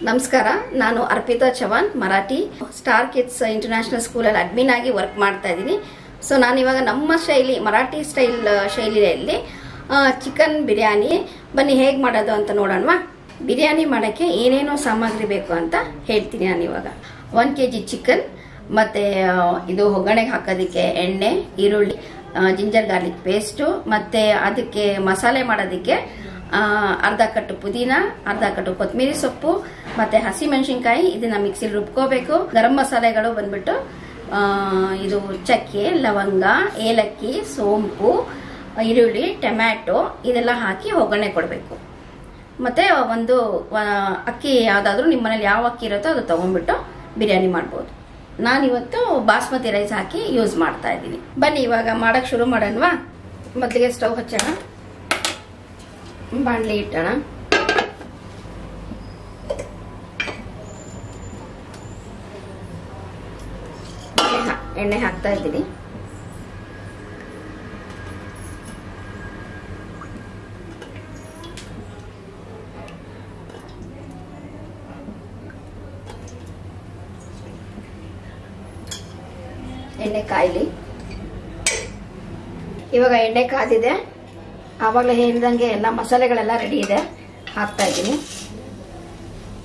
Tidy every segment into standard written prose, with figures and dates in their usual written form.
ನಮಸ್ಕಾರ, ನಾನು Arpita Chavan, Marathi star kids international ಸ್ಕೂಲಲ್ಲಿ ಅಡ್ಮಿನ್ ಆಗಿ ವರ್ಕ್ ಮಾಡ್ತಾ ಇದ್ದೀನಿ. ಸೊ ನಾನಿವಾಗ ನಮ್ಮ ಶೈಲಿ, ಮರಾಠಿ ಸ್ಟೈಲ್ ಶೈಲಿಯಲ್ಲಿ ಚಿಕನ್ ಬಿರಿಯಾನಿ ಬನ್ನಿ ಹೇಗೆ ಮಾಡೋದು ಅಂತ ನೋಡೋಣವಾ. ಬಿರಿಯಾನಿ ಮಾಡೋಕ್ಕೆ ಏನೇನೋ ಸಾಮಗ್ರಿ ಬೇಕು ಅಂತ ಹೇಳ್ತೀನಿ ನಾನು ಇವಾಗ. 1 kg ಚಿಕನ್, ಮತ್ತು ಇದು ಒಗ್ಗರಣೆಗೆ ಹಾಕೋದಕ್ಕೆ ಎಣ್ಣೆ, ಈರುಳ್ಳಿ, ಜಿಂಜರ್ ಗಾರ್ಲಿಕ್ ಪೇಸ್ಟು, ಮತ್ತು ಅದಕ್ಕೆ ಮಸಾಲೆ ಮಾಡೋದಕ್ಕೆ ಅರ್ಧ ಕಟ್ಟು ಪುದೀನ, ಅರ್ಧ ಕಟ್ಟು ಕೊತ್ತಂಬರಿ ಸೊಪ್ಪು, ಮತ್ತು ಹಸಿಮೆಣಸಿನ್ಕಾಯಿ. ಇದನ್ನ ಮಿಕ್ಸಿಲಿ ರುಬ್ಕೋಬೇಕು. ಗರಂ ಮಸಾಲೆಗಳು ಬಂದ್ಬಿಟ್ಟು ಇದು ಚಕ್ಕೆ, ಲವಂಗ, ಏಲಕ್ಕಿ, ಸೋಂಪು, ಈರುಳ್ಳಿ, ಟೊಮ್ಯಾಟೊ ಇದೆಲ್ಲ ಹಾಕಿ ಒಗ್ಗರಣೆ ಕೊಡಬೇಕು. ಮತ್ತು ಒಂದು ಅಕ್ಕಿ ಯಾವುದಾದ್ರೂ ನಿಮ್ಮ ಮನೇಲಿ ಯಾವ ಅಕ್ಕಿ ಇರುತ್ತೋ ಅದು ತೊಗೊಂಡ್ಬಿಟ್ಟು ಬಿರಿಯಾನಿ ಮಾಡ್ಬೋದು. ನಾನಿವತ್ತು ಬಾಸ್ಮತಿ ರೈಸ್ ಹಾಕಿ ಯೂಸ್ ಮಾಡ್ತಾ ಇದ್ದೀನಿ. ಬನ್ನಿ ಇವಾಗ ಮಾಡೋಕ್ಕೆ ಶುರು ಮಾಡೋಣವಾ. ಮೊದಲಿಗೆ ಸ್ಟವ್ ಹಚ್ಚೋಣ, ಬಾಣಲಿ ಇಟ್ಟೋಣ. ಎಣ್ಣೆ ಹಾಕ್ತಾ ಇದ್ದೀನಿ. ಎಣ್ಣೆ ಕಾಯ್ಲಿ. ಇವಾಗ ಎಣ್ಣೆ ಕಾದಿದೆ. ಆವಾಗಲೇ ಹೇಳಿದಂಗೆ ಎಲ್ಲ ಮಸಾಲೆಗಳೆಲ್ಲ ರೆಡಿ ಇದೆ, ಹಾಕ್ತಾ ಇದ್ದೀನಿ.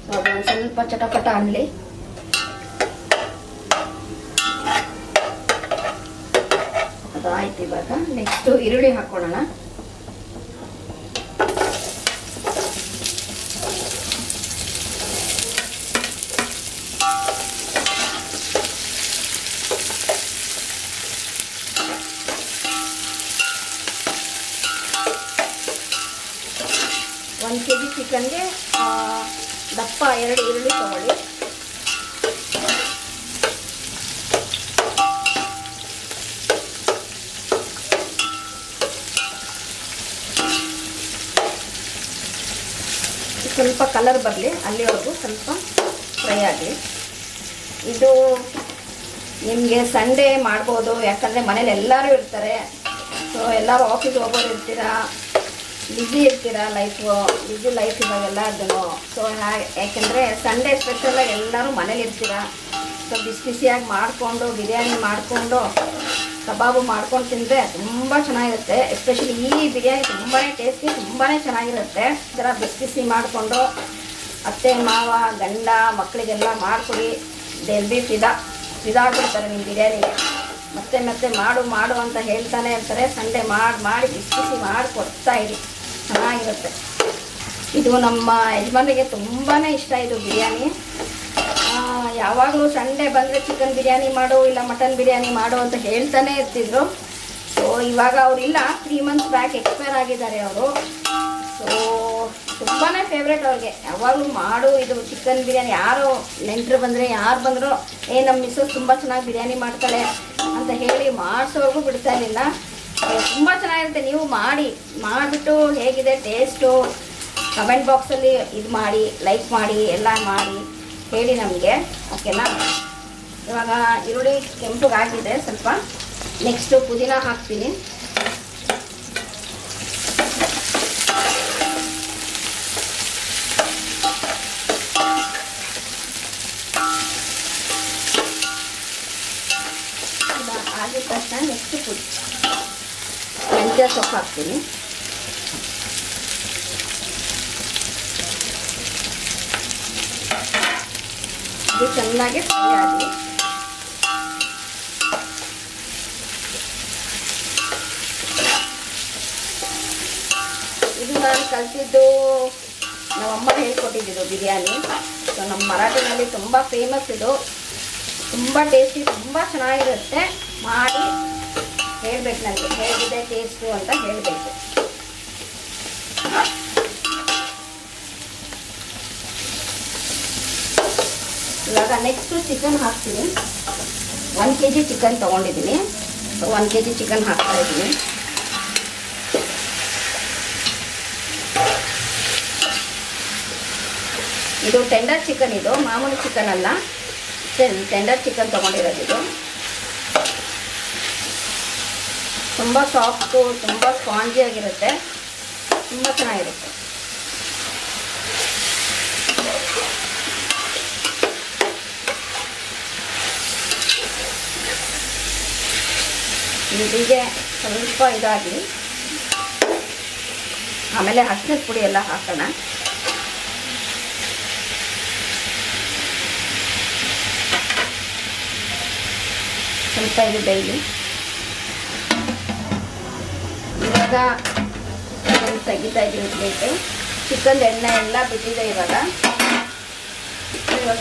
ಸೊ ಅದೊಂದು ಸ್ವಲ್ಪ ಚಟಪಟ ಅನ್ನಲಿ. ಅದು ಆಯ್ತು. ಇವಾಗ ನೆಕ್ಸ್ಟ್ ಈರುಳ್ಳಿ ಹಾಕೊಳ್ಳೋಣ. ಒಂದು kg ಚಿಕನ್ಗೆ ದಪ್ಪ 2 ಈರುಳ್ಳಿ ತಗೊಳ್ಳಿ. ಸ್ವಲ್ಪ ಕಲರ್ ಬರಲಿ, ಅಲ್ಲಿವರೆಗೂ ಸ್ವಲ್ಪ ಫ್ರೈ ಆಗಲಿ. ಇದು ನಿಮಗೆ ಸಂಡೇ ಮಾಡ್ಬೋದು, ಯಾಕಂದರೆ ಮನೇಲಿ ಎಲ್ಲರೂ ಇರ್ತಾರೆ. ಸೊ ಎಲ್ಲರೂ ಆಫೀಸ್ ಹೋಗೋರು ಇರ್ತೀರಾ, ಬ್ಯುಸಿ ಇರ್ತೀರಾ, ಬ್ಯುಸಿ ಲೈಫ್ ಇವಾಗೆಲ್ಲ ಅದನ್ನು. ಸೊ ಯಾಕೆಂದರೆ ಸಂಡೇ ಸ್ಪೆಷಲಾಗಿ ಎಲ್ಲರೂ ಮನೇಲಿ ಇರ್ತೀರಾ. ಸೊ ಬಿಸಿಯಾಗಿ ಮಾಡಿಕೊಂಡು ಬಿರಿಯಾನಿ ಮಾಡಿಕೊಂಡು ಕಬಾಬು ಮಾಡ್ಕೊಂಡು ತಿಂದರೆ ತುಂಬ ಚೆನ್ನಾಗಿರುತ್ತೆ. ಎಸ್ಪೆಷಲಿ ಈ ಬಿರಿಯಾನಿ ತುಂಬಾ ಟೇಸ್ಟಿ, ತುಂಬಾ ಚೆನ್ನಾಗಿರುತ್ತೆ. ಈ ಥರ ಬಿಸಿ ಮಾಡಿಕೊಂಡು ಅತ್ತೆ ಮಾವ ಗಂಡ ಮಕ್ಕಳಿಗೆಲ್ಲ ಮಾಡಿಕೊಡಿ. ದೇವ್ಬಿ ಫಿದಾಗ್ಬಿಡ್ತಾರೆ ನಿಮ್ಮ ಬಿರಿಯಾನಿಗೆ. ಮತ್ತೆ ಮಾಡು ಅಂತ ಹೇಳ್ತಾನೆ ಇರ್ತಾರೆ. ಸಂಡೇ ಮಾಡಿ ಬಿಸಿ ಮಾಡಿ ಕೊಡ್ತಾ ಇರಿ, ಚೆನ್ನಾಗಿರುತ್ತೆ. ಇದು ನಮ್ಮ ಯಜಮಾನರಿಗೆ ತುಂಬಾ ಇಷ್ಟ ಇದು ಬಿರಿಯಾನಿ. ಯಾವಾಗಲೂ ಸಂಡೇ ಬಂದರೆ ಚಿಕನ್ ಬಿರಿಯಾನಿ ಮಾಡು, ಇಲ್ಲ ಮಟನ್ ಬಿರಿಯಾನಿ ಮಾಡು ಅಂತ ಹೇಳ್ತಾನೆ ಇರ್ತಿದ್ರು. ಸೊ ಇವಾಗ ಅವರಿಲ್ಲ, 3 months ಬ್ಯಾಕ್ ಎಕ್ಸ್ಪೈರ್ ಆಗಿದ್ದಾರೆ ಅವರು. ಸೊ ತುಂಬಾ ಫೇವ್ರೇಟ್ ಅವ್ರಿಗೆ. ಯಾವಾಗಲೂ ಮಾಡು ಇದು ಚಿಕನ್ ಬಿರಿಯಾನಿ. ಯಾರು ನೆಂಟರು ಬಂದರೆ ಯಾರು ಬಂದರೂ ನಮ್ಮ ಮಿಸ್ಸಸ್ ತುಂಬ ಚೆನ್ನಾಗಿ ಬಿರಿಯಾನಿ ಮಾಡ್ತಾಳೆ ಅಂತ ಹೇಳಿ ಮಾಡಿಸೋರ್ಗೂ ಬಿಡ್ತಾ ಇರಲಿಲ್ಲ. ತುಂಬ ಚೆನ್ನಾಗಿರುತ್ತೆ. ನೀವು ಮಾಡಿಬಿಟ್ಟು ಹೇಗಿದೆ ಟೇಸ್ಟು ಕಮೆಂಟ್ ಬಾಕ್ಸಲ್ಲಿ ಇದು ಮಾಡಿ, ಲೈಕ್ ಮಾಡಿ, ಎಲ್ಲ ಮಾಡಿ ಹೇಳಿ ನಮಗೆ, ಓಕೆನಾ. ಇವಾಗ ಈರುಳ್ಳಿ ಕೆಂಪುಗಾಗಿದೆ ಸ್ವಲ್ಪ. ನೆಕ್ಸ್ಟು ಪುದೀನ ಹಾಕ್ತೀನಿ. ಆಗಿದ ತಕ್ಷಣ ನೆಕ್ಸ್ಟ್ ಮೆಂತ್ಯ ಸೊಪ್ಪು ಹಾಕ್ತೀನಿ. ಇದು ಚೆನ್ನಾಗಿ ಫ್ರೈ ಆಗಲಿ. ಇದು ನಾನು ಕಲಿತಿದ್ದು ನಮ್ಮಮ್ಮ ಹೇಳ್ಕೊಟ್ಟಿದ್ದು ಬಿರಿಯಾನಿ. ಸೊ ನಮ್ಮ ಮರಾಠಿನಲ್ಲಿ ತುಂಬ ಫೇಮಸ್ ಇದು. ತುಂಬ ಟೇಸ್ಟಿ, ತುಂಬ ಚೆನ್ನಾಗಿರುತ್ತೆ. ಮಾಡಿ ಹೇಳ್ಬೇಕು ನನಗೆ ಹೇಗಿದೆ ಟೇಸ್ಟು ಅಂತ ಹೇಳಬೇಕು. ಇವಾಗ ನೆಕ್ಸ್ಟು ಚಿಕನ್ ಹಾಕ್ತೀನಿ. 1 kg ಚಿಕನ್ ತೊಗೊಂಡಿದ್ದೀನಿ. ಸೊ 1 kg ಚಿಕನ್ ಹಾಕ್ತಾ ಇದ್ದೀನಿ. ಇದು ಟೆಂಡರ್ ಚಿಕನ್, ಇದು ಮಾಮೂಲಿ ಚಿಕನ್ ಅಲ್ಲ, ಟೆಂಡರ್ ಚಿಕನ್ ತೊಗೊಂಡಿರೋದು. ಇದು ತುಂಬ ಸಾಫ್ಟು, ತುಂಬ ಸ್ಪಾಂಜಿಯಾಗಿರುತ್ತೆ, ತುಂಬ ಚೆನ್ನಾಗಿರುತ್ತೆ. ಹೀಗೆ ಸ್ವಲ್ಪ ಇದಾಗಲಿ, ಆಮೇಲೆ ಅರಿಶಿನದ ಪುಡಿ ಎಲ್ಲ ಹಾಕೋಣ. ಸ್ವಲ್ಪ ಇದು ಬೇಯಲಿ. ಇವಾಗ ತೆಗಿತಾ ಇದ್ದೀನಿ ಪ್ಲೇಟು. ಚಿಕನ್ ಎಣ್ಣೆ ಎಲ್ಲ ಬಿಟ್ಟಿದೆ. ಇವಾಗ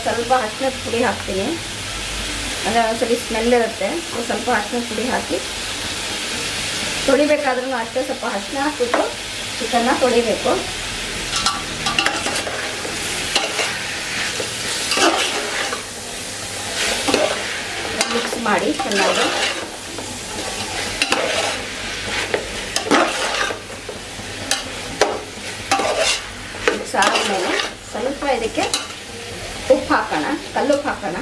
ಸ್ವಲ್ಪ ಅರಿಶಿನದ ಪುಡಿ ಹಾಕ್ತೀನಿ, ಅಂದರೆ ಒಂದ್ಸಲಿ ಸ್ಮೆಲ್ ಇರುತ್ತೆ. ಸ್ವಲ್ಪ ಅರಿಶಿನದ ಪುಡಿ ಹಾಕಿ ತೊಳಿಬೇಕಾದ್ರೂ ಅಷ್ಟೇ ಸ್ವಲ್ಪ ಅರಿಶಿನ ಹಾಕ್ಬಿಟ್ಟು ಚಿಕನ್ನ ತೊಳಿಬೇಕು. ಮಿಕ್ಸ್ ಮಾಡಿ ಚೆನ್ನಾಗಿ. ಮಿಕ್ಸ್ ಆದಮೇಲೆ ಸ್ವಲ್ಪ ಇದಕ್ಕೆ ಉಪ್ಪು ಹಾಕೋಣ, ಕಲ್ಲುಪ್ಪು ಹಾಕೋಣ.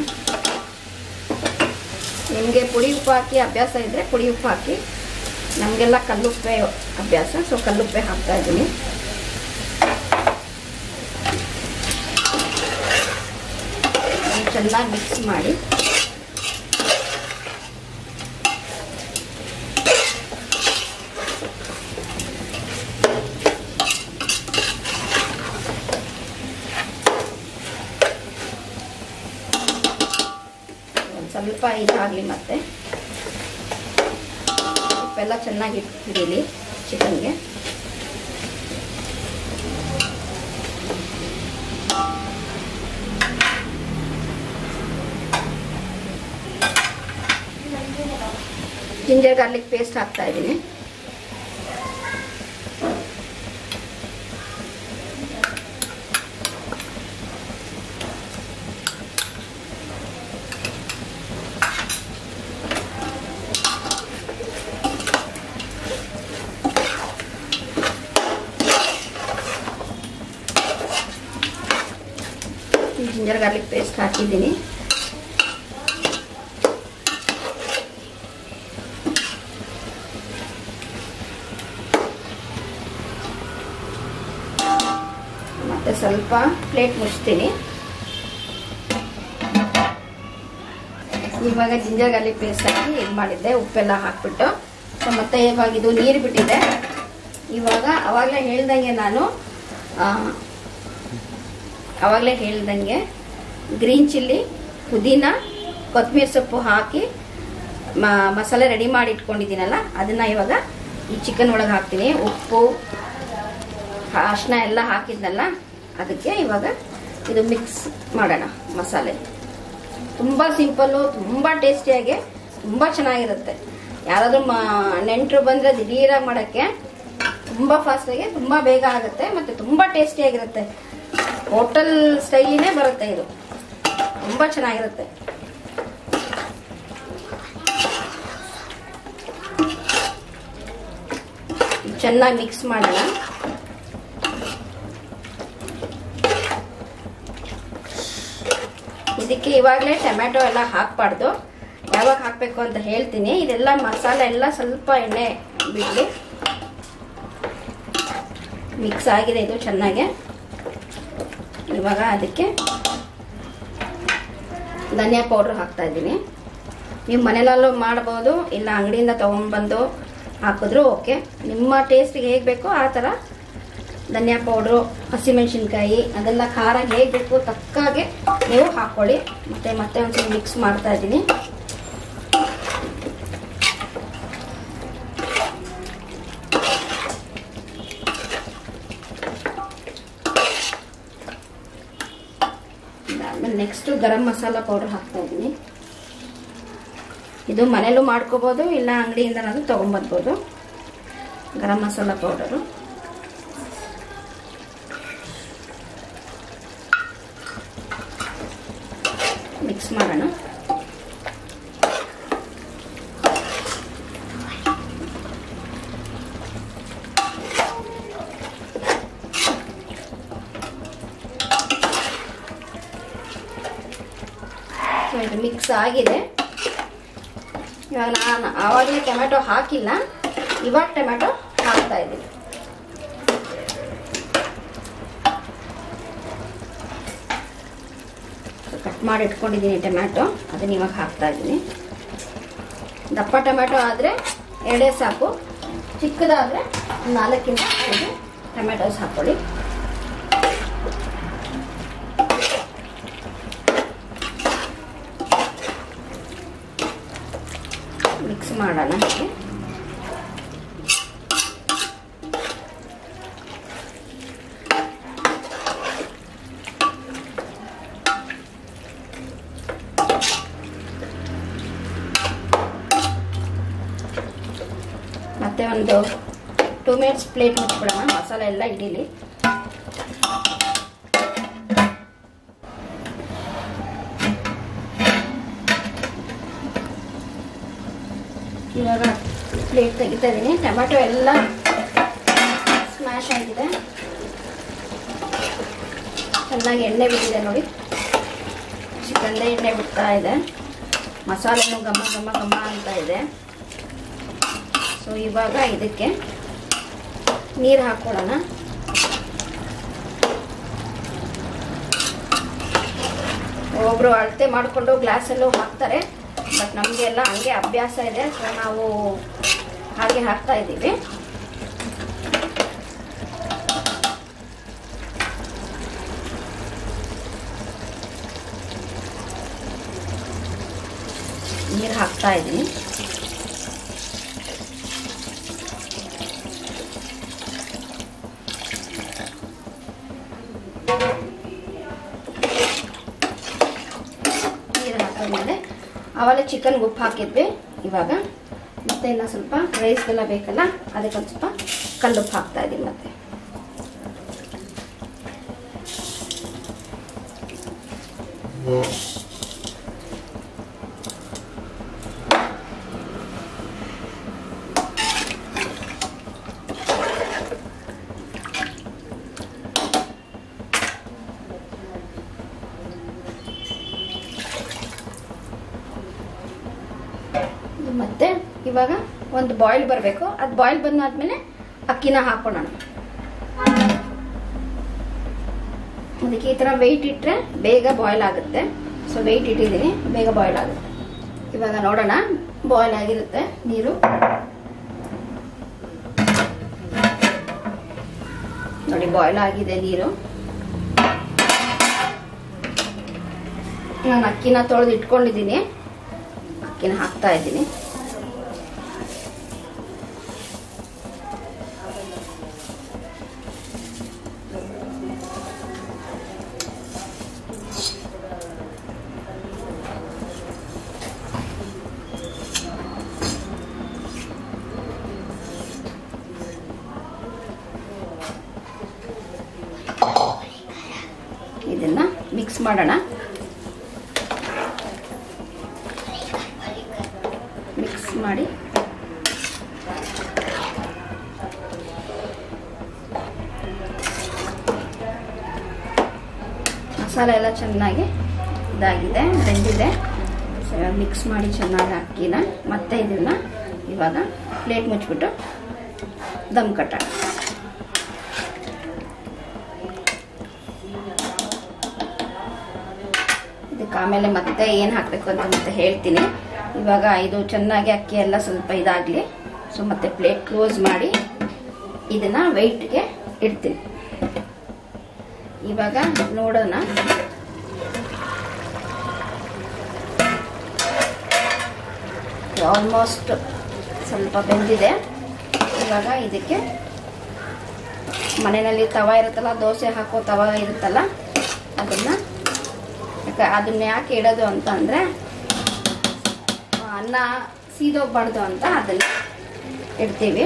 ನಿಮಗೆ ಪುಡಿ ಉಪ್ಪು ಹಾಕಿ ಅಭ್ಯಾಸ ಇದ್ದರೆ ಪುಡಿ ಉಪ್ಪು ಹಾಕಿ, ನಮಗೆಲ್ಲ ಕಲ್ಲುಪ್ಪೆ ಅಭ್ಯಾಸ, ಸೊ ಕಲ್ಲುಪ್ಪೆ ಹಾಕ್ತಾ ಇದ್ದೀನಿ. ಚೆನ್ನಾಗಿ ಮಿಕ್ಸ್ ಮಾಡಿ ಸ್ವಲ್ಪ ಇದಾಗಲಿ. ಮತ್ತೆ ಉಪ್ಪೆಲ್ಲ ಚೆನ್ನಾಗಿ ಹಿಡೀಲಿ ಚಿಕನ್ಗೆ. ಜಿಂಜರ್ ಗಾರ್ಲಿಕ್ ಪೇಸ್ಟ್ ಹಾಕ್ತಾ ಇದ್ದೀನಿ. ಜಿಂಜರ್ ಗಾರ್ಲಿಕ್ ಪೇಸ್ಟ್ ಹಾಕಿದ್ದೀನಿ. ಮತ್ತೆ ಸ್ವಲ್ಪ ಪ್ಲೇಟ್ ಮುಚ್ತೀನಿ. ಇವಾಗ ಜಿಂಜರ್ ಗಾರ್ಲಿಕ್ ಪೇಸ್ಟ್ ಹಾಕಿ ಇದು ಮಾಡಿದ್ದೆ, ಉಪ್ಪೆಲ್ಲ ಹಾಕ್ಬಿಟ್ಟು. ಸೊ ಮತ್ತೆ ಇವಾಗ ಇದು ನೀರು ಬಿಟ್ಟಿದೆ. ಇವಾಗ ಆವಾಗಲೇ ಹೇಳ್ದಂಗೆ ಗ್ರೀನ್ ಚಿಲ್ಲಿ, ಪುದೀನ, ಕೊತ್ತಂಬರಿ ಸೊಪ್ಪು ಹಾಕಿ ಮಸಾಲೆ ರೆಡಿ ಮಾಡಿ ಇಟ್ಕೊಂಡಿದ್ದೀನಲ್ಲ, ಅದನ್ನು ಇವಾಗ ಈ ಚಿಕನ್ ಒಳಗೆ ಹಾಕ್ತೀನಿ. ಉಪ್ಪು, ಅರಿಶಿನ ಎಲ್ಲ ಹಾಕಿದ್ನಲ್ಲ, ಅದಕ್ಕೆ ಇವಾಗ ಇದು ಮಿಕ್ಸ್ ಮಾಡೋಣ ಮಸಾಲೆ. ತುಂಬ ಸಿಂಪಲ್ಲು, ತುಂಬ ಟೇಸ್ಟಿಯಾಗಿ, ತುಂಬ ಚೆನ್ನಾಗಿರುತ್ತೆ. ಯಾರಾದರೂ ನೆಂಟರು ಬಂದರೆ ದಿಢೀರಾಗಿ ಮಾಡೋಕ್ಕೆ ತುಂಬ ಫಾಸ್ಟಾಗಿ, ತುಂಬ ಬೇಗ ಆಗುತ್ತೆ, ಮತ್ತು ತುಂಬ ಟೇಸ್ಟಿಯಾಗಿರುತ್ತೆ. ಹೋಟೆಲ್ ಸ್ಟೈಲಿನೇ ಬರುತ್ತೆ ಇದು, ತುಂಬ ಚೆನ್ನಾಗಿರುತ್ತೆ. ಚೆನ್ನಾಗಿ ಮಿಕ್ಸ್ ಮಾಡೋಣ. ಇದಕ್ಕೆ ಇವಾಗಲೇ ಟೊಮ್ಯಾಟೊ ಎಲ್ಲ ಹಾಕಬಾರ್ದು, ಯಾವಾಗ ಹಾಕಬೇಕು ಅಂತ ಹೇಳ್ತೀನಿ. ಇದೆಲ್ಲ ಮಸಾಲೆ ಎಲ್ಲ ಸ್ವಲ್ಪ ಎಣ್ಣೆ ಬಿಡಲಿ. ಮಿಕ್ಸ್ ಆಗಿದೆ ಇದು ಚೆನ್ನಾಗೆ. ಇವಾಗ ಅದಕ್ಕೆ ಧನಿಯಾ ಪೌಡ್ರ್ ಹಾಕ್ತಾ ಇದ್ದೀನಿ. ನೀವು ಮನೆಯಲ್ಲೂ ಮಾಡ್ಬೋದು, ಇಲ್ಲ ಅಂಗಡಿಯಿಂದ ತೊಗೊಂಡ್ಬಂದು ಹಾಕಿದ್ರು ಓಕೆ. ನಿಮ್ಮ ಟೇಸ್ಟಿಗೆ ಹೇಗೆ ಬೇಕೋ ಆ ಥರ ಧನಿಯಾ ಪೌಡ್ರು, ಹಸಿಮೆಣಸಿನ್ಕಾಯಿ, ಅದೆಲ್ಲ ಖಾರ ಹೇಗೆ ಬೇಕು ತಕ್ಕಾಗೆ ನೀವು ಹಾಕ್ಕೊಳ್ಳಿ. ಮತ್ತೆ ಒಂದ್ಸಲ ಮಿಕ್ಸ್ ಮಾಡ್ತಾ ಇದ್ದೀನಿ. ಆಮೇಲೆ ನೆಕ್ಸ್ಟು ಗರಂ ಮಸಾಲ ಪೌಡರ್ ಹಾಕ್ತಾ ಇದ್ದೀನಿ. ಇದು ಮನೇಲೂ ಮಾಡ್ಕೋಬೋದು, ಇಲ್ಲ ಅಂಗಡಿಯಿಂದನಾದ್ರೂ ತೊಗೊಂಬರ್ಬೋದು. ಗರಂ ಮಸಾಲ ಪೌಡರು ಮಿಕ್ಸ್ ಮಾಡೋಣ. ಸೊ ಇದು ಮಿಕ್ಸ್ ಆಗಿದೆ. ಇವಾಗ ನಾನು ಆವಾಗಲೇ ಟೊಮ್ಯಾಟೊ ಹಾಕಿಲ್ಲ, ಇವಾಗ ಟೊಮ್ಯಾಟೊ ಹಾಕ್ತಾ ಇದ್ದೀನಿ. ಕಟ್ ಮಾಡಿ ಇಟ್ಕೊಂಡಿದ್ದೀನಿ ಟೊಮ್ಯಾಟೊ, ಅದನ್ನ ಇವಾಗ ಹಾಕ್ತಾ ಇದ್ದೀನಿ. ದಪ್ಪ ಟೊಮ್ಯಾಟೊ ಆದರೆ ಎರಡೇ ಸಾಕು. ಚಿಕ್ಕದಾದರೆ 4ರಿಂದ 5 ಟೊಮೆಟೊಸ್ ಹಾಕೊಳ್ಳಿ. ಮಿಕ್ಸ್ ಮಾಡೋಣ. ಹಾಗೆ ಮತ್ತೆ ಒಂದು 2 ಮಿನಿಟ್ಸ್ ಪ್ಲೇಟ್ ಮುಚ್ಚಿಬಿಡೋಣ, ಮಸಾಲೆ ಎಲ್ಲ ಹಿಡೀಲಿ. ಇವಾಗ ಪ್ಲೇಟ್ ತೆಗಿತಾ ಇದ್ದೀನಿ. ಟೊಮೆಟೊ ಎಲ್ಲ ಸ್ಮ್ಯಾಶ್ ಆಗಿದೆ, ಚೆನ್ನಾಗಿ ಎಣ್ಣೆ ಬಿಟ್ಟಿದೆ ನೋಡಿ. ಚಿಕನ್ದೇ ಎಣ್ಣೆ ಬಿಡ್ತಾ ಇದೆ, ಮಸಾಲೆನೂ ಘಮ ಘಮ ಘಮ ಅಂತ ಇದೆ. ಸೊ ಇವಾಗ ಇದಕ್ಕೆ ನೀರು ಹಾಕ್ಕೊಳ್ಳೋಣ. ಒಬ್ಬರು ಅಳತೆ ಮಾಡಿಕೊಂಡು ಗ್ಲಾಸಲ್ಲೂ ಹಾಕ್ತಾರೆ, ಬಟ್ ನಮಗೆಲ್ಲ ಹಂಗೆ ಅಭ್ಯಾಸ ಇದೆ. ಸೊ ನಾವು ಹಾಗೆ ಹಾಕ್ತಾ ಇದ್ದೀವಿ. ನೀರು ಹಾಕ್ತಾ ಇದ್ದೀನಿ. ನೀರು ಹಾಕಿದ್ಮೇಲೆ ಆವಾಗಲೇ ಚಿಕನ್ಗೆ ಉಪ್ಪು ಹಾಕಿದ್ವಿ. ಇವಾಗ ಮತ್ತೆ ಇನ್ನು ಸ್ವಲ್ಪ ರೈಸ್ಗೆಲ್ಲ ಬೇಕಲ್ಲ, ಅದಕ್ಕೊಂದು ಸ್ವಲ್ಪ ಕಲ್ಲುಪ್ಪು ಹಾಕ್ತಾ ಇದ್ದೀನಿ. ಮತ್ತೆ ಮತ್ತೆ ಇವಾಗ ಒಂದು ಬಾಯ್ಲ್ ಬರಬೇಕು. ಅದು ಬಾಯ್ಲ್ ಬಂದಾದ್ಮೇಲೆ ಅಕ್ಕಿನ ಹಾಕೊಳ್ಳೋಣ. ಅದಕ್ಕೆ ಈ ಥರ ವೆಯ್ಟ್ ಇಟ್ಟರೆ ಬೇಗ ಬಾಯ್ಲ್ ಆಗುತ್ತೆ. ಸೊ ವೆಯ್ಟ್ ಇಟ್ಟಿದ್ದೀನಿ, ಬೇಗ ಬಾಯ್ಲ್ ಆಗುತ್ತೆ. ಇವಾಗ ನೋಡೋಣ, ಬಾಯ್ಲ್ ಆಗಿರುತ್ತೆ ನೀರು. ನೋಡಿ ಬಾಯ್ಲ್ ಆಗಿದೆ ನೀರು. ನಾನು ಅಕ್ಕಿನ ತೊಳೆದು ಇಟ್ಕೊಂಡಿದ್ದೀನಿ, ಅಕ್ಕಿನ ಹಾಕ್ತಾ ಇದ್ದೀನಿ. ಇದನ್ನ ಮಿಕ್ಸ್ ಮಾಡೋಣ. ಮಿಕ್ಸ್ ಮಾಡಿ ಮಸಾಲೆ ಎಲ್ಲ ಚೆನ್ನಾಗಿ ಇದಾಗಿದೆ, ಬೆಂದಿದೆ. ಮಿಕ್ಸ್ ಮಾಡಿ ಚೆನ್ನಾಗಿ ಅಕ್ಕಿನ ಮತ್ತೆ ಇದನ್ನ ಇವಾಗ ಪ್ಲೇಟ್ ಮುಚ್ಚಿಬಿಟ್ಟು ದಮ್ ಕಟ್ಟೋಣ. ಇದಕ್ಕೆ ಆಮೇಲೆ ಮತ್ತೆ ಏನು ಹಾಕಬೇಕು ಅಂತ ಮತ್ತೆ ಹೇಳ್ತೀನಿ. ಇವಾಗ ಇದು ಚೆನ್ನಾಗಿ ಅಕ್ಕಿ ಎಲ್ಲ ಸ್ವಲ್ಪ ಇದಾಗಲಿ. ಸೊ ಮತ್ತೆ ಪ್ಲೇಟ್ ಕ್ಲೋಸ್ ಮಾಡಿ ಇದನ್ನ ವೆಯ್ಟ್ಗೆ ಇಡ್ತೀನಿ. ಇವಾಗ ನೋಡೋಣ. ಆಲ್ಮೋಸ್ಟ್ ಸ್ವಲ್ಪ ಬೆಂದಿದೆ. ಇವಾಗ ಇದಕ್ಕೆ ಮನೆಯಲ್ಲಿ ತವ ಇರುತ್ತಲ್ಲ, ದೋಸೆ ಹಾಕೋ ತವ ಇರುತ್ತಲ್ಲ, ಅದನ್ನ ಯಾಕೆ ಇಡೋದು ಅಂತ ಅಂದರೆ ಅನ್ನ ಸೀದೋಗ್ಬಾರ್ದು ಅಂತ ಅದನ್ನ ಇಡ್ತೀವಿ.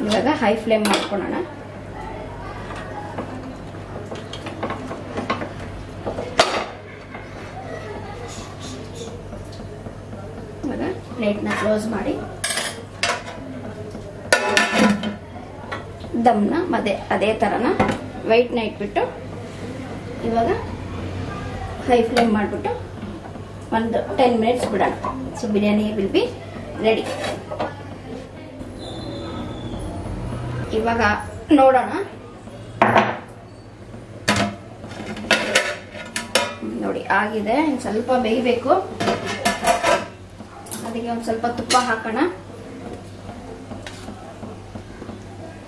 ಇವಾಗ ಹೈ ಫ್ಲೇಮ್ ಮಾಡ್ಕೊಳ್ಳೋಣ. ಇವಾಗ ಪ್ಲೇಟ್ನ ಕ್ಲೋಸ್ ಮಾಡಿ ದಮ್ನ ಮತ್ತೆ ಅದೇ ಥರನ ವೆಯ್ಟ್ನ ಇಟ್ಬಿಟ್ಟು ಇವಾಗ ಹೈ ಫ್ಲೇಮ್ ಮಾಡಿಬಿಟ್ಟು ಒಂದು 10 ಮಿನಿಟ್ಸ್ ಬಿಡೋಣ. So biryani will be ready. ಇವಾಗ ನೋಡೋಣ. ನೋಡಿ ಆಗಿದೆ. ಇನ್ನು ಸ್ವಲ್ಪ ಬೇಯಬೇಕು. ಅದಕ್ಕೆ ಒಂದು ಸ್ವಲ್ಪ ತುಪ್ಪ ಹಾಕೋಣ.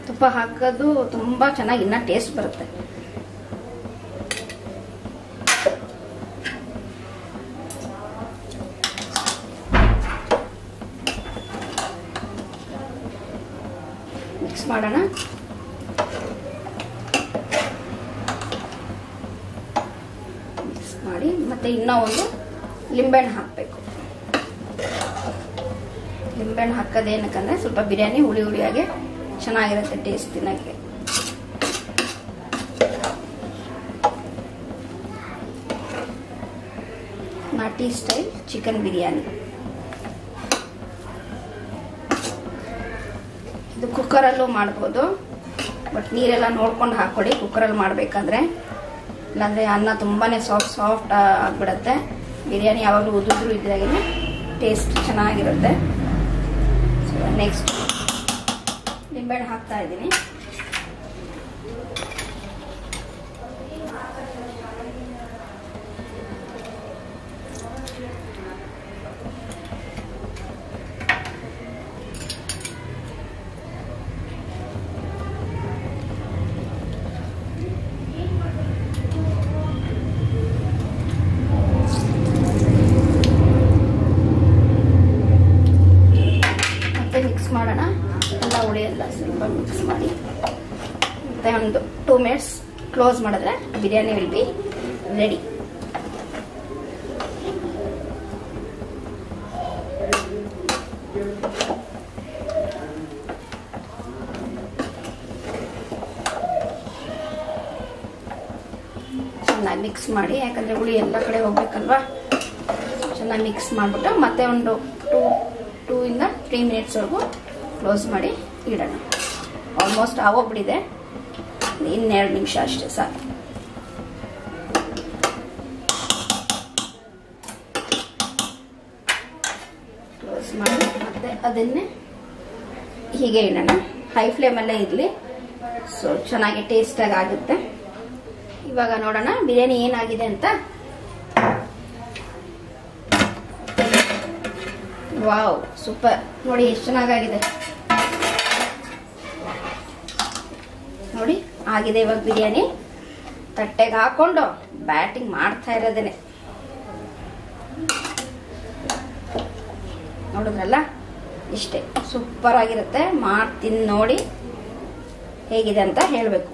ತುಪ್ಪ ಹಾಕೋದು ತುಂಬಾ ಚೆನ್ನಾಗಿ ಇನ್ನ ಟೇಸ್ಟ್ ಬರುತ್ತೆ. ಮಿಕ್ಸ್ ಮಾಡೋಣ. ಮಿಕ್ಸ್ ಮಾಡಿ ಮತ್ತೆ ಇನ್ನೂ ಒಂದು ಲಿಂಬೆಹಣ್ಣು ಹಾಕಬೇಕು. ಲಿಂಬೆಹಣ್ಣು ಹಾಕೋದೇನಕ್ಕಂದ್ರೆ ಸ್ವಲ್ಪ ಬಿರಿಯಾನಿ ಹುಳಿ ಹುಳಿಯಾಗಿ ಚೆನ್ನಾಗಿರುತ್ತೆ ಟೇಸ್ಟ್ ತಿನ್ನಕ್ಕೆ. ನಾಟಿ ಸ್ಟೈಲ್ ಚಿಕನ್ ಬಿರಿಯಾನಿ. ಇದು ಕುಕ್ಕರಲ್ಲೂ ಮಾಡ್ಬೋದು, ಬಟ್ ನೀರೆಲ್ಲ ನೋಡ್ಕೊಂಡು ಹಾಕೊಳ್ಳಿ ಕುಕ್ಕರಲ್ಲಿ ಮಾಡಬೇಕಾದ್ರೆ, ಇಲ್ಲಾಂದರೆ ಅನ್ನ ತುಂಬಾ ಸಾಫ್ಟ್ ಆಗಿಬಿಡುತ್ತೆ. ಬಿರಿಯಾನಿ ಯಾವಾಗಲೂ ಉದುರು ಇದ್ದಾಗೆ ಟೇಸ್ಟ್ ಚೆನ್ನಾಗಿರುತ್ತೆ. ಸೊ ನೆಕ್ಸ್ಟ್ ಲಿಂಬೆಹಣ್ಣು ಹಾಕ್ತಾ ಇದ್ದೀನಿ. ಮಿಕ್ಸ್ ಮಾಡೋಣ. ಎಲ್ಲ ಉಳಿಯಲ್ಲ, ಸ್ವಲ್ಪ ಮಿಕ್ಸ್ ಮಾಡಿ ಮತ್ತೆ ಒಂದು 2 ಮಿನಿಟ್ಸ್ ಕ್ಲೋಸ್ ಮಾಡಿದ್ರೆ ಬಿರಿಯಾನಿ ವಿಲ್ ಬಿ ರೆಡಿ. ಚೆನ್ನಾಗಿ ಮಿಕ್ಸ್ ಮಾಡಿ, ಯಾಕಂದ್ರೆ ಹುಳಿ ಎಲ್ಲ ಕಡೆ ಹೋಗ್ಬೇಕಲ್ವಾ. ಚೆನ್ನಾಗಿ ಮಿಕ್ಸ್ ಮಾಡಿಬಿಟ್ಟು ಮತ್ತೆ ಒಂದು 2 ಇಂದ 3 ಮಿನಿಟ್ಸ್ವರೆಗೂ ಕ್ಲೋಸ್ ಮಾಡಿ ಇಡೋಣ. ಆಲ್ಮೋಸ್ಟ್ ಆಗೋಗ್ಬಿಟ್ಟಿದೆ, ಇನ್ನೆರಡು ನಿಮಿಷ ಅಷ್ಟೇ ಸಾಕು. ಕ್ಲೋಸ್ ಮಾಡಿ ಮತ್ತೆ ಅದನ್ನೇ ಹೀಗೆ ಇಡೋಣ. ಹೈ ಫ್ಲೇಮಲ್ಲೇ ಇರಲಿ, ಸೊ ಚೆನ್ನಾಗಿ ಟೇಸ್ಟಾಗಿ ಆಗುತ್ತೆ. ಇವಾಗ ನೋಡೋಣ ಬಿರಿಯಾನಿ ಏನಾಗಿದೆ ಅಂತ. Wow, super. ನೋಡಿ ಎಷ್ಟು ಚೆನ್ನಾಗಿದೆ ನೋಡಿ. ಆಗಿದೆ ಇವಾಗ ಬಿರಿಯಾನಿ. ತಟ್ಟೆಗೆ ಹಾಕೊಂಡು ಬ್ಯಾಟಿಂಗ್ ಮಾಡ್ತಾ ಇರೋದೇನೆ. ನೋಡಿದ್ರಲ್ಲ, ಇಷ್ಟೇ ಸೂಪರ್ ಆಗಿರುತ್ತೆ. ಮಾಡ್ತೀನಿ ನೋಡಿ ಹೇಗಿದೆ ಅಂತ ಹೇಳಬೇಕು.